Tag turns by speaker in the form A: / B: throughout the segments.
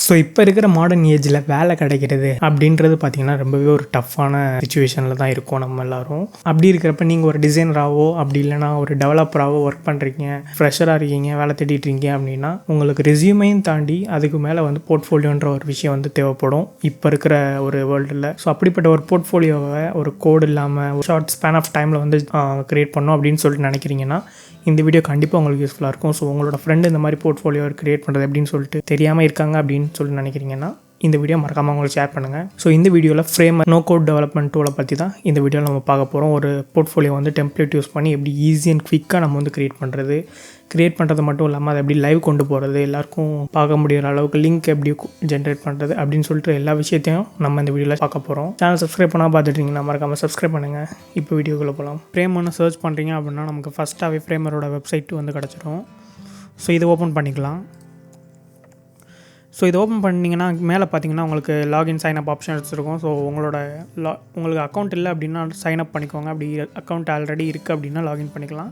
A: So இப்போ இருக்கிற modern ஏஜில் வேலை கிடைக்கிறது அப்படின்றது பார்த்திங்கன்னா ரொம்பவே ஒரு டஃப்பான சுச்சுவேஷனில் தான் இருக்கும் நம்ம எல்லோரும். அப்படி இருக்கிறப்ப நீங்கள் ஒரு டிசைனராகவோ அப்படி இல்லைனா ஒரு டெவலப்பராகவோ ஒர்க் பண்ணுறீங்க, ஃப்ரெஷராக இருக்கீங்க, வேலை தேடிட்டுருக்கீங்க அப்படின்னா உங்களுக்கு ரெஸ்யூமையும் தாண்டி அதுக்கு மேலே வந்து போர்ட்ஃபோலியோன்ற ஒரு விஷயம் வந்து தேவைப்படும் இப்போ இருக்கிற ஒரு வேர்ல்டில். ஸோ அப்படிப்பட்ட ஒரு போர்ட்ஃபோலியோவை ஒரு கோடு இல்லாமல் ஒரு ஷார்ட் ஸ்பேன் ஆஃப் டைமில் வந்து க்ரியேட் பண்ணோம் அப்படின்னு சொல்லிட்டு நினைக்கிறீங்கன்னா இந்த வீடியோ கண்டிப்பாக உங்களுக்கு யூஸ்ஃபுல்லாக இருக்கும். ஸோ உங்களோட ஃப்ரெண்டு இந்த மாதிரி போர்ட்ஃபோலியோ க்ரியேட் பண்ணுறது அப்படின்னு சொல்லிட்டு தெரியாமல் இருக்காங்க அப்படின்னு சொல்லி நினைக்கிறீங்கன்னா இந்த வீடியோ மறக்காமல் உங்களுக்கு ஷேர் பண்ணுங்கள். ஸோ இந்த வீடியோவில் ஃப்ரேமர் நோ கோட் டெவலப்மெண்ட் டூலை பற்றி தான் இந்த வீடியோவில் நம்ம பார்க்க போகிறோம். ஒரு போர்ட்ஃபோலியோ வந்து டெம்ப்ளேட் யூஸ் பண்ணி எப்படி ஈஸி அண்ட் குவிக்காக நம்ம வந்து க்ரியேட் பண்ணுறது மட்டும் இல்லாமல் அதை எப்படி லைவ் கொண்டு போகிறது, எல்லாருக்கும் பார்க்க முடிகிற அளவுக்கு லிங்க் எப்படி ஜென்ரேட் பண்ணுறது அப்படின்னு சொல்லிட்டு எல்லா விஷயத்தையும் நம்ம இந்த வீடியோவில் பார்க்க போகிறோம். சேனல் சப்ஸ்கிரைப் பண்ணால் பார்த்துட்டிங்கன்னா மறக்காமல் சப்ஸ்கிரைப் பண்ணுங்கள். இப்போ வீடியோக்குள்ளே போகலாம். ஃப்ரேமர்னு சர்ச் பண்ணுறீங்க அப்படின்னா நமக்கு ஃபஸ்ட்டாகவே ஃப்ரேமரோட வெப்சைட் வந்து கிடச்சிடும். ஸோ இதை ஓப்பன் பண்ணிக்கலாம். ஸோ இது ஓப்பன் பண்ணிங்கன்னா மேலே பார்த்தீங்கன்னா உங்களுக்கு லாகின் சைன்அப் ஆப்ஷன்ஸ் இருக்கும். ஸோ உங்களுக்கு அக்கௌண்ட் இல்லை அப்படின்னா சைன்அப் பண்ணிக்கோங்க. அப்படி அக்கௌண்ட் ஆல்ரெடி இருக்குது அப்படின்னா லாகின் பண்ணிக்கலாம்.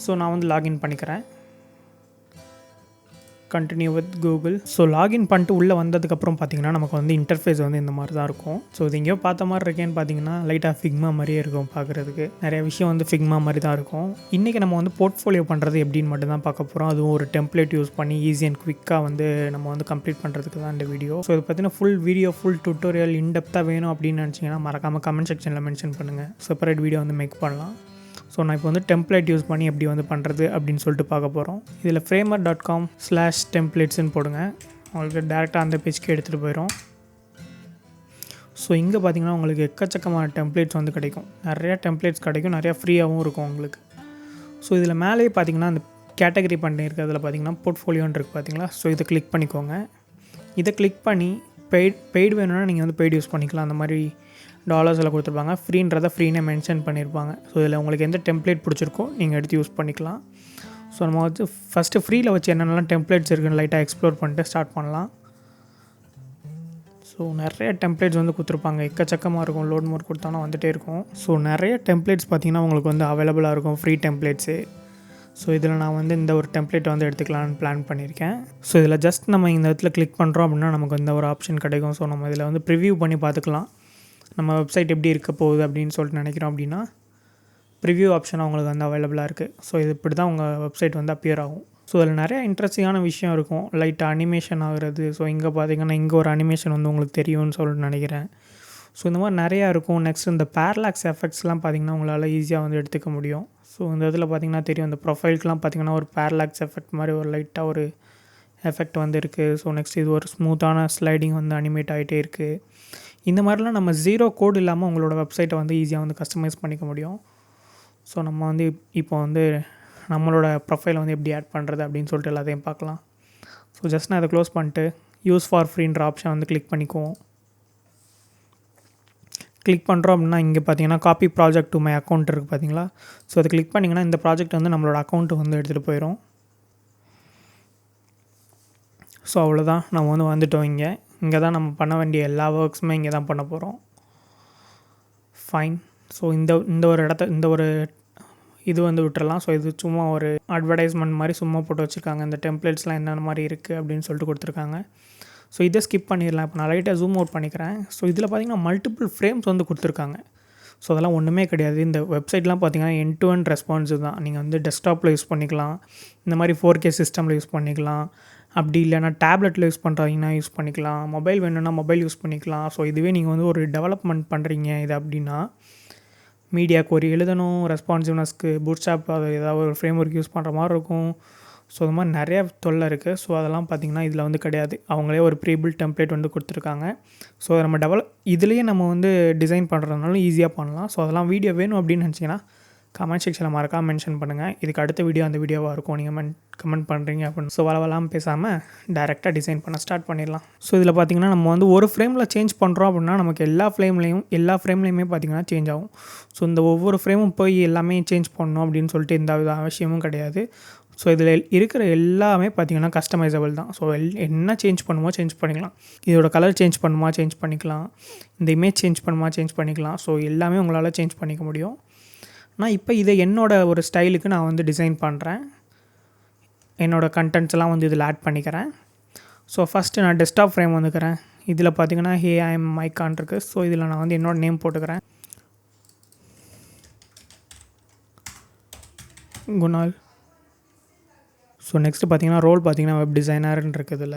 A: ஸோ நான் வந்து லாகின் பண்ணிக்கிறேன். Continue with Google. So login பண்ணிட்டு உள்ளே வந்ததுக்கப்புறம் பார்த்தீங்கன்னா நமக்கு வந்து இன்டர்ஃபேஸ் வந்து இந்த மாதிரி தான் இருக்கும். ஸோ இது எங்கேயோ பார்த்த மாதிரி இருக்கேன்னு பார்த்தீங்கன்னா லைட்டாக ஃபிக்மா மாதிரியே இருக்கும் பார்க்குறதுக்கு. நிறைய விஷயம் வந்து ஃபிக்மா மாதிரி தான் இருக்கும். இன்றைக்கி நம்ம வந்து போர்ட்ஃபோலியோ பண்ணுறது எப்படின்னு மட்டும் தான் பார்க்க போகிறோம். அதுவும் ஒரு டெம்ப்ளேட் யூஸ் பண்ணி ஈஸி அண்ட் குவிக்காக வந்து நம்ம வந்து கம்ப்ளீட் பண்ணுறதுக்கு தான் இந்த வீடியோ. ஸோ இது பார்த்தீங்கன்னா ஃபுல் வீடியோ, ஃபுல் டுட்டோரியல் இன்டெப்த்தாக வேணும் அப்படின்னு நினச்சிங்கன்னா மறக்காமல் கமெண்ட் செக்ஷனில் மென்ஷன் பண்ணுங்கள். செப்பரேட் வீடியோ வந்து மேக் பண்ணலாம். ஸோ நான் இப்போ வந்து டெம்ப்ளேட் யூஸ் பண்ணி எப்படி வந்து பண்ணுறது அப்படின்னு சொல்லிட்டு பார்க்க போகிறோம். இதில் framer.com/templates போடுங்க. உங்களுக்கு டேரெக்டாக அந்த பேஜ்க்கு எடுத்துகிட்டு போயிடும். ஸோ இங்கே பார்த்தீங்கன்னா உங்களுக்கு எக்கச்சக்கமான டெம்ப்ளேட்ஸ் வந்து கிடைக்கும். நிறையா டெம்ப்ளேட்ஸ் கிடைக்கும், நிறையா ஃப்ரீயாகவும் இருக்கும் உங்களுக்கு. ஸோ இதில் மேலேயே பார்த்தீங்கன்னா அந்த கேட்டகரி பண்ணியிருக்கிறதுல பார்த்தீங்கன்னா போர்ட்ஃபோலியோன்னு இருக்குது பார்த்தீங்களா. ஸோ இதை கிளிக் பண்ணிக்கோங்க. இதை கிளிக் பண்ணி பெய்டு வேணும்னா நீங்கள் வந்து பெய்டு யூஸ் பண்ணிக்கலாம். அந்த மாதிரி டாலர்ஸில் கொடுத்துருப்பாங்க. ஃப்ரீன்றதை ஃப்ரீனே மென்ஷன் பண்ணியிருப்பாங்க. ஸோ இதில் உங்களுக்கு எந்த டெம்ப்ளேட் பிடிச்சிருக்கோ நீங்கள் எடுத்து யூஸ் பண்ணிக்கலாம். ஸோ நம்ம வந்து ஃபஸ்ட்டு ஃப்ரீயில் வச்சு என்னென்னலாம் டெம்ப்ளேட்ஸ் இருக்குன்னு லைட்டாக எக்ஸ்ப்ளோர் பண்ணிட்டு ஸ்டார்ட் பண்ணலாம். ஸோ நிறைய டெம்ப்ளேட்ஸ் வந்து கொடுத்துருப்பாங்க, எக்கச்சக்கமாக இருக்கும். லோட் மோட் கொடுத்தோன்னா வந்துகிட்டே இருக்கும். ஸோ நிறைய டெம்ப்ளேட்ஸ் பார்த்திங்கன்னா உங்களுக்கு வந்து அவைலபிளாக இருக்கும், ஃப்ரீ டெம்ப்ளேட்ஸு. ஸோ இதில் நான் வந்து இந்த ஒரு டெம்ப்ளேட் வந்து எடுத்துக்கலான்னு பிளான் பண்ணியிருக்கேன். ஸோ இதில் ஜஸ்ட் நம்ம இந்த இடத்துல கிளிக் பண்ணுறோம் அப்படின்னா நமக்கு இந்த ஒரு ஆப்ஷன் கிடைக்கும். ஸோ நம்ம இதில் வந்து ப்ரிவ்யூ பண்ணி பார்த்துக்கலாம். நம்ம வெப்சைட் எப்படி இருக்க போகுது அப்படின்னு சொல்லிட்டு நினைக்கிறோம் அப்படின்னா ப்ரிவ்யூ ஆப்ஷன் அவங்களுக்கு வந்து அவைலபிளாக இருக்குது. ஸோ இது இப்படி தான் உங்கள் வெப்சைட் வந்து அப்பியர் ஆகும். ஸோ அதில் நிறையா இன்ட்ரெஸ்டிங்கான விஷயம் இருக்கும். லைட்டாக அனிமேஷன் ஆகுறது. ஸோ இங்கே பார்த்தீங்கன்னா இங்கே ஒரு அனிமேஷன் வந்து உங்களுக்கு தெரியும்னு சொல்லிட்டு நினைக்கிறேன். ஸோ இந்த மாதிரி நிறையா இருக்கும். நெக்ஸ்ட் இந்த பேரலாக்ஸ் எஃபெக்ட்ஸ்லாம் பார்த்திங்கன்னா உங்களால் ஈஸியாக வந்து எடுத்துக்க முடியும். ஸோ இந்த இதில் பார்த்திங்கன்னா தெரியும், இந்த ப்ரொஃபைலுக்குலாம் பார்த்திங்கன்னா ஒரு பேரலாக்ஸ் எஃபெக்ட் மாதிரி ஒரு லைட்டாக ஒரு எஃபெக்ட் வந்து இருக்குது. ஸோ நெக்ஸ்ட் இது ஒரு ஸ்மூத்தான ஸ்லைடிங் வந்து அனிமேட் ஆகிட்டே இருக்குது. இந்த மாதிரிலாம் நம்ம ஜீரோ கோட் இல்லாமல் உங்களோட வெப்சைட்டை வந்து ஈஸியாக வந்து கஸ்டமைஸ் பண்ணிக்க முடியும். ஸோ நம்ம வந்து இப்போ வந்து நம்மளோட ப்ரொஃபைலை வந்து எப்படி ஆட் பண்ணுறது அப்படின்னு சொல்லிட்டு எல்லாத்தையும் பார்க்கலாம். ஸோ ஜஸ்ட் நான் அதை க்ளோஸ் பண்ணிட்டு யூஸ் ஃபார் ஃப்ரீன்ற ஆப்ஷன் வந்து கிளிக் பண்ணிக்குவோம். கிளிக் பண்ணுறோம் அப்படின்னா இங்கே பார்த்தீங்கன்னா copy project to my account இருக்குது பார்த்தீங்களா. ஸோ அதை கிளிக் பண்ணிங்கன்னா இந்த ப்ராஜெக்ட் வந்து நம்மளோட அக்கௌண்ட்டு வந்து எடுத்துகிட்டு போயிடும். ஸோ அவ்வளோதான், நம்ம வந்து வந்துட்டோம். இங்கே தான் நம்ம பண்ண வேண்டிய எல்லா ஒர்க்ஸுமே இங்கே தான் பண்ண போகிறோம். ஃபைன். ஸோ இந்த ஒரு இது வந்து விட்டுறலாம். ஸோ இது சும்மா ஒரு அட்வர்டைஸ்மெண்ட் மாதிரி சும்மா போட்டு வச்சுருக்காங்க. இந்த டெம்ப்ளேட்ஸ்லாம் என்னென்ன மாதிரி இருக்குது அப்படின்னு சொல்லிட்டு கொடுத்துருக்காங்க. ஸோ இதை ஸ்கிப் பண்ணிடலாம். இப்போ நான் லைட்டாக ஜூம் அவுட் பண்ணிக்கிறேன். ஸோ இதில் பார்த்திங்கன்னா மல்டிபிள் ஃப்ரேம்ஸ் வந்து கொடுத்துருக்காங்க. ஸோ அதெல்லாம் ஒன்றுமே கிடையாது. இந்த வெப்சைட்லாம் பார்த்திங்கன்னா எண்ட் டு எண்ட் ரெஸ்பான்சிவ் தான். நீங்கள் வந்து டெஸ்க்டாப்பில் யூஸ் பண்ணிக்கலாம், இந்த மாதிரி 4K சிஸ்டமில் யூஸ் பண்ணிக்கலாம், அப்படி இல்லைனா டேப்லெட்டில் யூஸ் பண்ணுறீங்கன்னா யூஸ் பண்ணிக்கலாம், மொபைல் வேணும்னா மொபைல் யூஸ் பண்ணிக்கலாம். ஸோ இதுவே நீங்கள் வந்து ஒரு டெவலப்மெண்ட் பண்ணுறீங்க இது அப்படின்னா மீடியாவுக்கு ஒரு எழுதணும், ரெஸ்பான்சிவ்னஸ்க்கு பூட்ஸ்ட்ராப் அது ஏதாவது ஒரு ஃப்ரேம் ஒர்க் யூஸ் பண்ணுற மாதிரி இருக்கும். ஸோ அது மாதிரி நிறையா தொல்லை இருக்குது. ஸோ அதெல்லாம் பார்த்திங்கன்னா இதில் வந்து கிடையாது. அவங்களே ஒரு ப்ரீபில்ட் டெம்ப்ளேட் வந்து கொடுத்துருக்காங்க. ஸோ நம்ம இதுலேயே நம்ம வந்து டிசைன் பண்ணுறதுனாலும் ஈஸியாக பண்ணலாம். ஸோ அதெல்லாம் வீடியோ வேணும் அப்படின்னு நினச்சிங்கன்னா கமெண்ட் செக்ஷனில் மறக்காமல் மென்ஷன் பண்ணுங்கள். இதுக்கு அடுத்த வீடியோ அந்த வீடியோவாக இருக்கும். நீங்கள் கமெண்ட் பண்ணுறீங்க அப்படின்னு. ஸோ வளவலாமல் பேசாமல் டேரெக்டாக டிசைன் பண்ண ஸ்டார்ட் பண்ணிடலாம். ஸோ இதில் பார்த்திங்கன்னா நம்ம வந்து ஒரு ஃப்ரேமில் சேஞ்ச் பண்ணுறோம் அப்படின்னா நமக்கு எல்லா ஃப்ரேம்லேயுமே பார்த்திங்கன்னா சேஞ்ச் ஆகும். ஸோ இந்த ஒவ்வொரு ஃப்ரேமும் போய் எல்லாமே சேஞ்ச் பண்ணணும் அப்படின்னு சொல்லிட்டு எந்த வித அவசியமும் கிடையாது. ஸோ இதில் இருக்கிற எல்லாமே பார்த்திங்கன்னா கஸ்டமைசபிள் தான். ஸோ என்ன சேஞ்ச் பண்ணுமோ சேஞ்ச் பண்ணிக்கலாம். இதோட கலர் சேஞ்ச் பண்ணுமா சேஞ்ச் பண்ணிக்கலாம், இந்த இமேஜ் சேஞ்ச் பண்ணுமா சேஞ்ச் பண்ணிக்கலாம். ஸோ எல்லாமே உங்களால் சேஞ்ச் பண்ணிக்க முடியும். நான் இப்போ இதை என்னோடய ஒரு ஸ்டைலுக்கு நான் வந்து டிசைன் பண்ணுறேன். என்னோடய கண்டென்ட்ஸ்லாம் வந்து இதில் ஆட் பண்ணிக்கிறேன். ஸோ ஃபஸ்ட்டு நான் டெஸ்க்டாப் ஃப்ரேம் வந்துக்கிறேன். இதில் பார்த்தீங்கன்னா ஐஎம் ஐகான் இருக்குது. ஸோ இதில் நான் வந்து என்னோடய நேம் போட்டுக்கிறேன், குணால். ஸோ நெக்ஸ்ட்டு பார்த்தீங்கன்னா ரோல் பார்த்தீங்கன்னா வெப் டிசைனர்னு இருக்குது. இதில்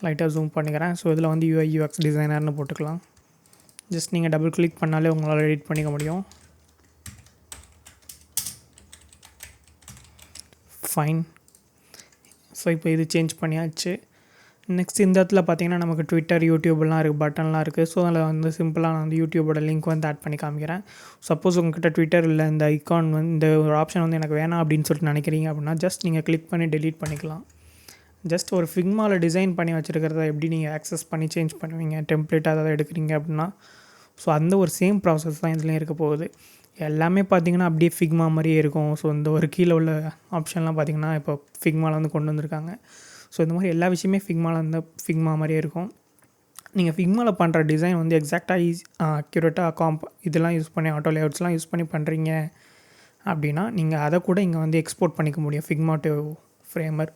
A: லைட்டாக ஜூம் பண்ணிக்கிறேன். ஸோ இதில் வந்து UI UX டிசைனர்னு போட்டுக்கலாம். ஜஸ்ட் நீங்கள் டபுள் கிளிக் பண்ணாலே உங்களால் எடிட் பண்ணிக்க முடியும். ஃபைன். ஸோ இப்போ இது சேஞ்ச் பண்ணியாச்சு. நெக்ஸ்ட் இந்த இடத்துல பார்த்தீங்கன்னா நமக்கு ட்விட்டர், யூடியூப்லாம் இருக்குது, பட்டன்லாம் இருக்குது. ஸோ அதில் வந்து சிம்பிளாக நான் வந்து யூடியூபோட லிங்க் வந்து ஆட் பண்ணி காமிக்கிறேன். சப்போஸ் உங்கள்கிட்ட ட்விட்டர் இல்லை, இந்த ஐகான் வந்து இந்த ஒரு ஆப்ஷன் வந்து எனக்கு வேணாம் அப்படின்னு சொல்லிட்டு நினைக்கிறீங்க அப்படின்னா ஜஸ்ட் நீங்கள் கிளிக் பண்ணி டெலீட் பண்ணிக்கலாம். ஜஸ்ட் ஒரு ஃபிக்மாவில் டிசைன் பண்ணி வச்சுருக்கிறத எப்படி நீங்கள் ஆக்சஸ் பண்ணி சேஞ்ச் பண்ணுவீங்க, டெம்ப்ளேட் அதை எடுக்கிறீங்க அப்படின்னா, ஸோ அந்த ஒரு சேம் ப்ராசஸ் தான் இதுலேயும் இருக்க போகுது. எல்லாமே பார்த்திங்கன்னா அப்படியே ஃபிக்மா மாதிரியே இருக்கும். ஸோ இந்த ஒரு கீழே உள்ள ஆப்ஷன்லாம் பார்த்திங்கன்னா இப்போ ஃபிக்மாவில் வந்து கொண்டு வந்திருக்காங்க. ஸோ இந்த மாதிரி எல்லா விஷயமே ஃபிக்மாவில் வந்து ஃபிக்மா மாதிரியே இருக்கும். நீங்கள் ஃபிக்மாவில் பண்ணுற டிசைன் வந்து எக்ஸாக்டாக அக்யூரேட்டாக இதெல்லாம் யூஸ் பண்ணி ஆட்டோ லேஅவுட்ஸ்லாம் யூஸ் பண்ணி பண்ணுறீங்க அப்படின்னா நீங்கள் அதை கூட இங்கே வந்து எக்ஸ்போர்ட் பண்ணிக்க முடியும் ஃபிக்மா டு ஃப்ரேமர்.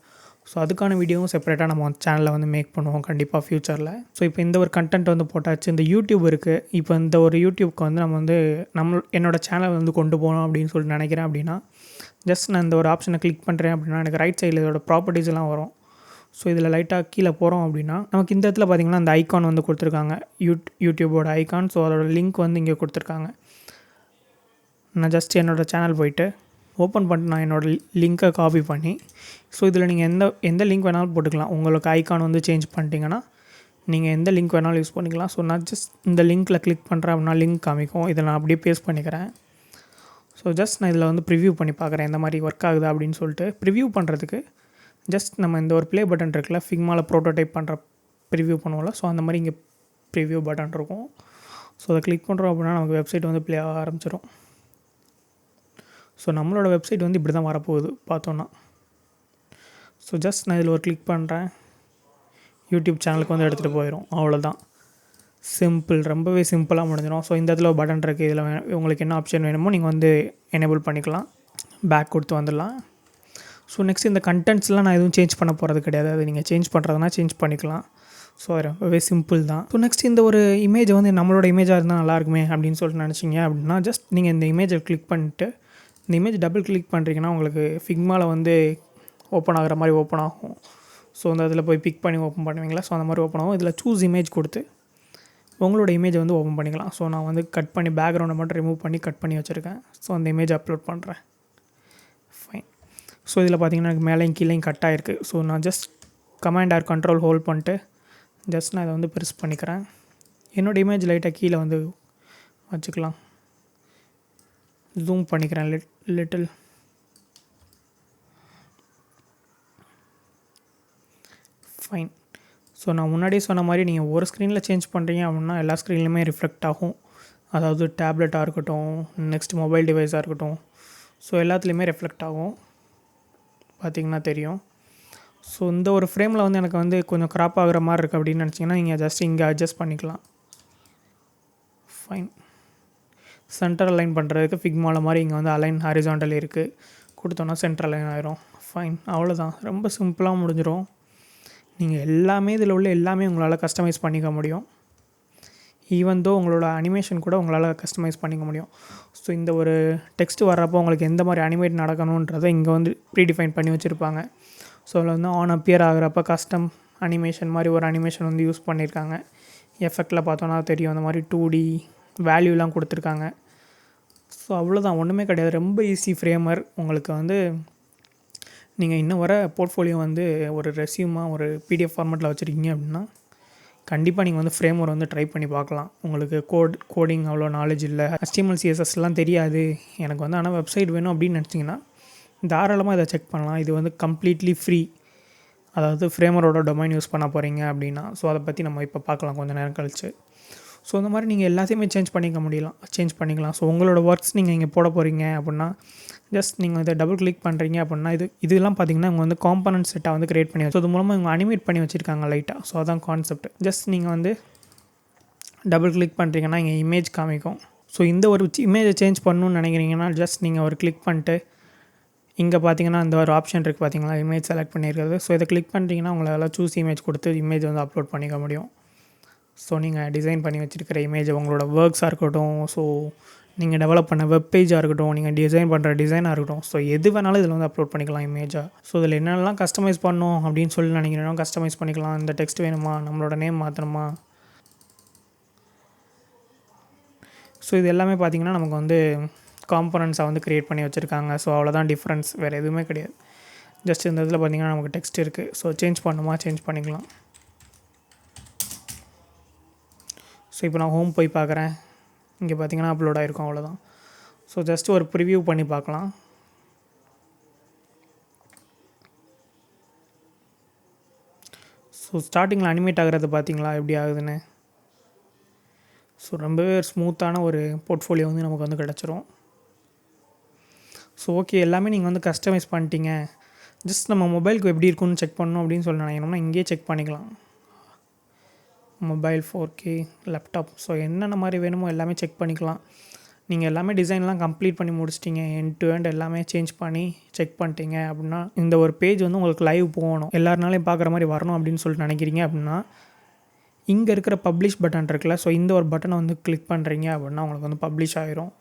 A: ஸோ அதுக்கான வீடியோவும் செப்பரேட்டாக நம்ம சேனலில் வந்து மேக் பண்ணுவோம் கண்டிப்பாக ஃப்யூச்சரில். ஸோ இப்போ இந்த ஒரு கண்டென்ட் வந்து போட்டாச்சு. இந்த யூடியூப் இருக்குது. இப்போ இந்த ஒரு யூடியூப்க்கு வந்து நம்ம வந்து என்னோடய சேனல் வந்து கொண்டு போகணும் அப்படின்னு சொல்லிட்டு நினைக்கிறேன் அப்படின்னா ஜஸ்ட் நான் இந்த ஒரு ஆப்ஷனை கிளிக் பண்ணுறேன் அப்படின்னா எனக்கு ரைட் சைடில் இதோட ப்ராப்பர்ட்டிஸ் எல்லாம் வரும். ஸோ இதில் லைட்டாக கீழே போகிறோம் அப்படின்னா நமக்கு இந்த இடத்துல பார்த்திங்கன்னா அந்த ஐகான் வந்து கொடுத்துருக்காங்க, யூடியூபோட ஐகான். ஸோ அதோட லிங்க் வந்து இங்கே கொடுத்துருக்காங்க. நான் ஜஸ்ட் என்னோடய சேனல் போயிட்டு ஓப்பன் பண்ணிட்டு நான் என்னோடய லிங்க்கை காப்பி பண்ணி, ஸோ இதில் நீங்கள் எந்த லிங்க் வேணாலும் போட்டுக்கலாம். உங்களுக்கு ஐகான் வந்து சேஞ்ச் பண்ணிட்டீங்கன்னா நீங்கள் எந்த லிங்க் வேணாலும் யூஸ் பண்ணிக்கலாம். ஸோ நான் ஜஸ்ட் இந்த லிங்க்கில் கிளிக் பண்ணுறேன் அப்படின்னா லிங்க் காமிக்கும். இதை நான் அப்படியே பேஸ்ட் பண்ணிக்கிறேன். ஸோ ஜஸ்ட் நான் இதில் வந்து ப்ரிவ்யூ பண்ணி பார்க்குறேன் எந்த மாதிரி ஒர்க் ஆகுது அப்படின்னு சொல்லிட்டு. ப்ரிவ்யூ பண்ணுறதுக்கு ஜஸ்ட் நம்ம இந்த ஒரு ப்ளே பட்டன் இருக்குல்ல, ஃபிக்மாவில் ப்ரோட்டோடைப் பண்ணுற ப்ரிவ்யூ பண்ணுவோம்ல, ஸோ அந்த மாதிரி இங்கே ப்ரிவ்யூ பட்டன் இருக்கும். ஸோ அதை கிளிக் பண்ணுறோம் அப்படின்னா நமக்கு வெப்சைட் வந்து ப்ளே ஆக ஆரம்பிச்சிடும். ஸோ நம்மளோட வெப்சைட் வந்து இப்படி தான் வரப்போகுது பார்த்தோன்னா. ஸோ ஜஸ்ட் நான் இதில் ஒரு கிளிக் பண்ணுறேன், யூடியூப் சேனலுக்கு வந்து எடுத்துகிட்டு போயிடும். அவ்வளோதான், சிம்பிள், ரொம்பவே சிம்பிளாக முடிஞ்சிடும். ஸோ இந்த இடத்துல ஒரு பட்டன் இருக்குது. இதில் உங்களுக்கு என்ன ஆப்ஷன் வேணுமோ நீங்கள் வந்து எனேபிள் பண்ணிக்கலாம். பேக் கொடுத்து வந்துடலாம். ஸோ நெக்ஸ்ட் இந்த கண்டென்ட்ஸ்லாம் நான் எதுவும் சேஞ்ச் பண்ண போகிறது கிடையாது. அது நீங்கள் சேஞ்ச் பண்ணுறதுனா சேஞ்ச் பண்ணிக்கலாம். ஸோ ரொம்பவே சிம்பிள் தான். ஸோ நெக்ஸ்ட் இந்த ஒரு இமேஜை வந்து நம்மளோட இமேஜாக இருந்தால் நல்லாயிருக்குமே அப்படின்னு சொல்லிட்டு நினச்சிங்க அப்படின்னா ஜஸ்ட் நீங்கள் இந்த இமேஜை கிளிக் பண்ணிட்டு இந்த இமேஜ் டபுள் கிளிக் பண்ணுறீங்கன்னா உங்களுக்கு ஃபிக்மாவில் வந்து ஓப்பன் ஆகிற மாதிரி ஓப்பன் ஆகும். ஸோ அந்த இதில் போய் பிக் பண்ணி ஓப்பன் பண்ணுவீங்களா, ஸோ அந்த மாதிரி ஓப்பன் ஆகும். இதில் சூஸ் இமேஜ் கொடுத்து உங்களோட இமேஜை வந்து ஓப்பன் பண்ணிக்கலாம். ஸோ நான் வந்து கட் பண்ணி பேக்ரவுண்டை மட்டும் ரிமூவ் பண்ணி கட் பண்ணி வச்சுருக்கேன். ஸோ அந்த இமேஜ் அப்லோட் பண்ணுறேன். ஃபைன். ஸோ இதில் பார்த்தீங்கன்னா எனக்கு மேலேயும் கீழேயும் கட் ஆகிருக்கு. ஸோ நான் just command R control hold பண்ணிட்டு ஜஸ்ட் நான் இதை வந்து ப்ரெஸ் பண்ணிக்கிறேன். என்னோடய இமேஜ் லைட்டாக கீழே வந்து வச்சுக்கலாம். ஜூம் பண்ணிக்கிறேன் லிட்டில். ஃபைன். ஸோ நான் முன்னாடியே சொன்ன மாதிரி நீங்கள் ஒரு ஸ்க்ரீனில் சேஞ்ச் பண்ணுறீங்க அப்படின்னா எல்லா ஸ்க்ரீன்லையுமே ரிஃப்ளெக்ட் ஆகும். அதாவது டேப்லெட்டாக இருக்கட்டும், நெக்ஸ்ட் மொபைல் டிவைஸாக இருக்கட்டும், ஸோ எல்லாத்துலேயுமே ரிஃப்ளெக்ட் ஆகும், பார்த்திங்கன்னா தெரியும். ஸோ இந்த ஒரு ஃப்ரேமில் வந்து எனக்கு வந்து கொஞ்சம் க்ராப் ஆகிற மாதிரி இருக்குது அப்படின்னு நினச்சிங்கன்னா நீங்கள் ஜஸ்ட் இங்கே அட்ஜஸ்ட் பண்ணிக்கலாம். ஃபைன். சென்டர் அலைன் பண்ணுறதுக்கு ஃபிக்மாவில் மாதிரி இங்கே வந்து அலைன் ஹாரிசான்டல் இருக்குது, கொடுத்தோன்னா சென்டர் அலைன் ஆயிரும். ஃபைன், அவ்வளோதான், ரொம்ப சிம்பிளாக முடிஞ்சிடும். நீங்கள் எல்லாமே இதில் உள்ள எல்லாமே உங்களால் கஸ்டமைஸ் பண்ணிக்க முடியும். ஈவன் தோ உங்களோட அனிமேஷன் கூட உங்களால் கஸ்டமைஸ் பண்ணிக்க முடியும். ஸோ இந்த ஒரு டெக்ஸ்ட் வர்றப்போ உங்களுக்கு எந்த மாதிரி அனிமேட் நடக்கணுன்றதை இங்கே வந்து ப்ரீடிஃபைன் பண்ணி வச்சுருப்பாங்க. ஸோ அதில் வந்து ஆன் அப்பியர் ஆகிறப்ப கஸ்டம் அனிமேஷன் மாதிரி ஒரு அனிமேஷன் வந்து யூஸ் பண்ணியிருக்காங்க. எஃபெக்டில் பார்த்தோன்னா தெரியும், அந்த மாதிரி 2D வேல்யூலாம் கொடுத்துருக்காங்க. ஸோ அவ்வளோதான், ஒன்றுமே கிடையாது, ரொம்ப ஈஸி ஃப்ரேமர். உங்களுக்கு வந்து நீங்கள் இன்னும் வர போர்ட்ஃபோலியோ வந்து ஒரு ரெஸ்யூமாக ஒரு PDF ஃபார்மேட்டில் வச்சுருக்கீங்க அப்படின்னா கண்டிப்பாக நீங்கள் வந்து ஃப்ரேமர் வந்து ட்ரை பண்ணி பார்க்கலாம். உங்களுக்கு கோடிங் அவ்வளோ நாலேஜ் இல்லை, HTML CSSலாம் தெரியாது எனக்கு வந்து, ஆனால் வெப்சைட் வேணும் அப்படின்னு நினச்சிங்கன்னா தாராளமாக இதை செக் பண்ணலாம். இது வந்து கம்ப்ளீட்லி ஃப்ரீ. அதாவது ஃப்ரேமரோட டொமைன் யூஸ் பண்ண போகிறீங்க அப்படின்னா. ஸோ அதை பற்றி நம்ம இப்போ பார்க்கலாம் கொஞ்சம் நேரம் கழிச்சு. ஸோ இந்த மாதிரி நீங்கள் எல்லாத்தையுமே சேஞ்ச் பண்ணிக்கலாம். ஸோ உங்களோட ஒர்க்ஸ் நீங்கள் இங்கே போட போகிறீங்க அப்படின்னா ஜஸ்ட் நீங்கள் இதை டபுள் கிளிக் பண்ணுறீங்க அப்படின்னா இதெல்லாம் பார்த்தீங்கன்னா இவங்க வந்து காம்பனன்ட் செட்டாக வந்து க்ரியேட் பண்ணி ஸோ அது மூலமாக இவங்க அனிமேட் பண்ணி வச்சுருக்காங்க லைட்டாக. ஸோ அதான் கான்செப்ட். ஜஸ்ட் நீங்கள் வந்து டபுள் கிளிக் பண்ணுறீங்கன்னா இங்கே இமேஜ் காமிக்கும். ஸோ இந்த ஒரு இமேஜை சேஞ்ச் பண்ணணும்னு நினைக்கிறீங்கன்னா ஜஸ்ட் நீங்கள் ஒரு கிளிக் பண்ணிட்டு இங்கே பார்த்தீங்கன்னா இந்த ஒரு ஆப்ஷன் இருக்குது பார்த்தீங்களா, இமேஜ் செலக்ட் பண்ணியிருக்கிறது. ஸோ இதை கிளிக் பண்ணிட்டீங்கன்னா உங்களால் சூஸ் இமேஜ் கொடுத்து இமேஜ் வந்து அப்லோட் பண்ணிக்க முடியும். ஸோ நீங்கள் டிசைன் பண்ணி வச்சுருக்கிற இமேஜ் உங்களோட ஒர்க்ஸாக இருக்கட்டும், ஸோ நீங்கள் டெவலப் பண்ண வெப் பேஜாக இருக்கட்டும், நீங்கள் டிசைன் பண்ணுற டிசைனாக இருக்கட்டும், ஸோ எது வேணாலும் இதில் வந்து அப்லோட் பண்ணிக்கலாம் இமேஜாக. ஸோ இதில் என்னென்னலாம் கஸ்டமைஸ் பண்ணணும் அப்படின்னு சொல்லி நினைக்கிறேன், கஸ்டமைஸ் பண்ணிக்கலாம். இந்த டெக்ஸ்ட் வேணுமா, நம்மளோட நேம் மாற்றணுமா, ஸோ இது எல்லாமே பார்த்திங்கன்னா நமக்கு வந்து காம்பனன்ட்ஸை வந்து க்ரியேட் பண்ணி வச்சுருக்காங்க. ஸோ அவ்வளோதான் டிஃப்ரென்ஸ், வேறு எதுவுமே கிடையாது. ஜஸ்ட் இந்த இதில் பார்த்திங்கன்னா நமக்கு டெக்ஸ்ட் இருக்குது. ஸோ சேஞ்ச் பண்ணுமா, சேஞ்ச் பண்ணிக்கலாம். ஸோ இப்போ நான் ஹோம் போய் பார்க்குறேன், இங்கே பார்த்திங்கன்னா அப்லோட் ஆகிருக்கும், அவ்வளோதான். ஸோ ஜஸ்ட் ஒரு ப்ரிவ்யூ பண்ணி பார்க்கலாம். ஸோ ஸ்டார்டிங்கில் அனிமேட் ஆகிறது பார்த்திங்களா எப்படி ஆகுதுன்னு. ஸோ ரொம்பவே ஸ்மூத்தான ஒரு போர்ட்ஃபோலியோ வந்து நமக்கு வந்து கிடச்சிரும். ஸோ ஓகே, எல்லாமே நீங்கள் வந்து கஸ்டமைஸ் பண்ணிட்டீங்க. ஜஸ்ட் நம்ம மொபைலுக்கு எப்படி இருக்குன்னு செக் பண்ணணும் அப்படின்னு சொல்லி நினைக்கணும்னா இங்கேயே செக் பண்ணிக்கலாம். மொபைல், 4K, லேப்டாப், ஸோ என்னென்ன மாதிரி வேணுமோ எல்லாமே செக் பண்ணிக்கலாம். நீங்கள் எல்லாமே டிசைன்லாம் கம்ப்ளீட் பண்ணி முடிச்சிட்டிங்க, எண்ட் டு எண்ட் எல்லாமே சேஞ்ச் பண்ணி செக் பண்ணிட்டீங்க அப்படின்னா இந்த ஒரு பேஜ் வந்து உங்களுக்கு லைவ் போகணும், எல்லாருனாலையும் பார்க்குற மாதிரி வரணும் அப்படின்னு சொல்லிட்டு நினைக்கிறீங்க அப்படின்னா இங்கே இருக்கிற பப்ளிஷ் பட்டன் இருக்குல்ல, ஸோ இந்த ஒரு பட்டனை வந்து கிளிக் பண்ணுறீங்க அப்படின்னா உங்களுக்கு வந்து பப்ளிஷ் ஆகிரும்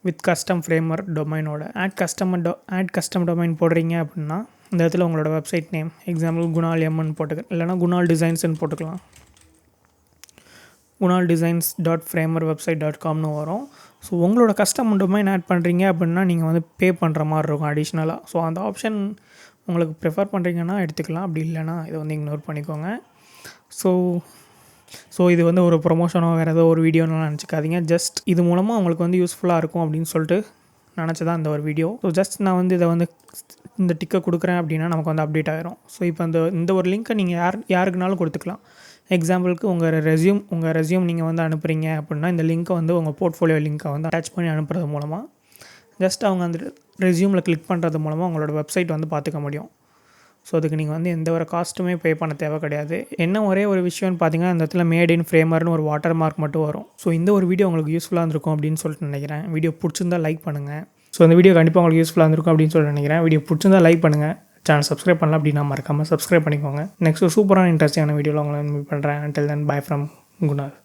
A: வித் கஸ்டம் ஃப்ரேம்வொர்க் டொமைனோட. ஆட் கஸ்டம் டொமைன் போடுறீங்க அப்படின்னா இந்த இடத்துல உங்களோட வெப்சைட் நேம், எக்ஸாம்பிள் குணால் எம்னு போட்டுக்க, இல்லைனா குணால் டிசைன்ஸ்னு போட்டுக்கலாம். gunaldesigns.framerwebsite.comனு வரும். ஸோ உங்களோட கஸ்டம் டொமைன் ஆட் பண்ணுறீங்க அப்படின்னா நீங்கள் வந்து பே பண்ணுற மாதிரி இருக்கும் அடிஷ்னலாக. ஸோ அந்த ஆப்ஷன் உங்களுக்கு ப்ரிஃபர் பண்ணுறீங்கன்னா எடுத்துக்கலாம், அப்படி இல்லைனா இதை வந்து இக்னோர் பண்ணிக்கோங்க. ஸோ இது வந்து ஒரு ப்ரொமோஷனோ வேறு ஏதோ ஒரு வீடியோன்னு நினச்சிக்காதீங்க. ஜஸ்ட் இது மூலமாக உங்களுக்கு வந்து யூஸ்ஃபுல்லாக இருக்கும் அப்படின்னு சொல்லிட்டு நினச்சி தான் இந்த ஒரு வீடியோ. ஸோ ஜஸ்ட் நான் வந்து இதை வந்து இந்த டிக்கை கொடுக்குறேன் அப்படின்னா நமக்கு வந்து அப்டேட் ஆகிரும். ஸோ இப்போ இந்த ஒரு லிங்க்கை நீங்கள் யாருக்குனாலும் கொடுத்துக்கலாம். எக்ஸாம்பிளுக்கு உங்கள் ரெஸ்யூம் நீங்கள் வந்து அனுப்புகிறீங்க அப்படின்னா இந்த லிங்க்கை வந்து உங்கள் போர்ட்ஃபோலியோ லிங்க்கை வந்து அட்டாச் பண்ணி அனுப்புறது மூலமாக ஜஸ்ட் அவங்க அந்த ரெஸ்யூமில் கிளிக் பண்ணுறது மூலமாக உங்களோட வெப்சைட் வந்து பார்த்துக்க முடியும். ஸோ அதுக்கு நீங்கள் வந்து எந்த ஒரு காஸ்ட்டுமே பே பண்ண தேவை கிடையாது. என்ன ஒரே ஒரு விஷயம்னு பார்த்தீங்கன்னா இந்த இடத்துல மேட் இன் ஃப்ரேமர்னு ஒரு வாட்டர் மார்க் மட்டும் வரும். ஸோ இந்த ஒரு வீடியோ உங்களுக்கு யூஸ்ஃபுல்லாக இருந்திருக்கும் அப்படின்னு சொல்லிட்டு நினைக்கிறேன். வீடியோ பிடிச்சிருந்தா லைக் பண்ணுங்கள். ஸோ இந்த வீடியோ கண்டிப்பாக உங்களுக்கு யூஸ்ஃபுல்லாக இருந்திருக்கும் அப்படின்னு சொல்லிட்டு நினைக்கிறேன். வீடியோ பிடிச்சிருந்தா லைக் பண்ணுங்கள். சேனல் சப்ஸ்கிரைப் பண்ணலாம் அப்படின்னா மறக்காமல் சப்ஸ்கிரைப் பண்ணிக்கோங்க. நெக்ஸ்ட் சூப்பரான இன்ட்ரெஸ்டிங்கான வீடியோவில் உங்களை மீட் பண்ணுறேன். until then bye from Kunal.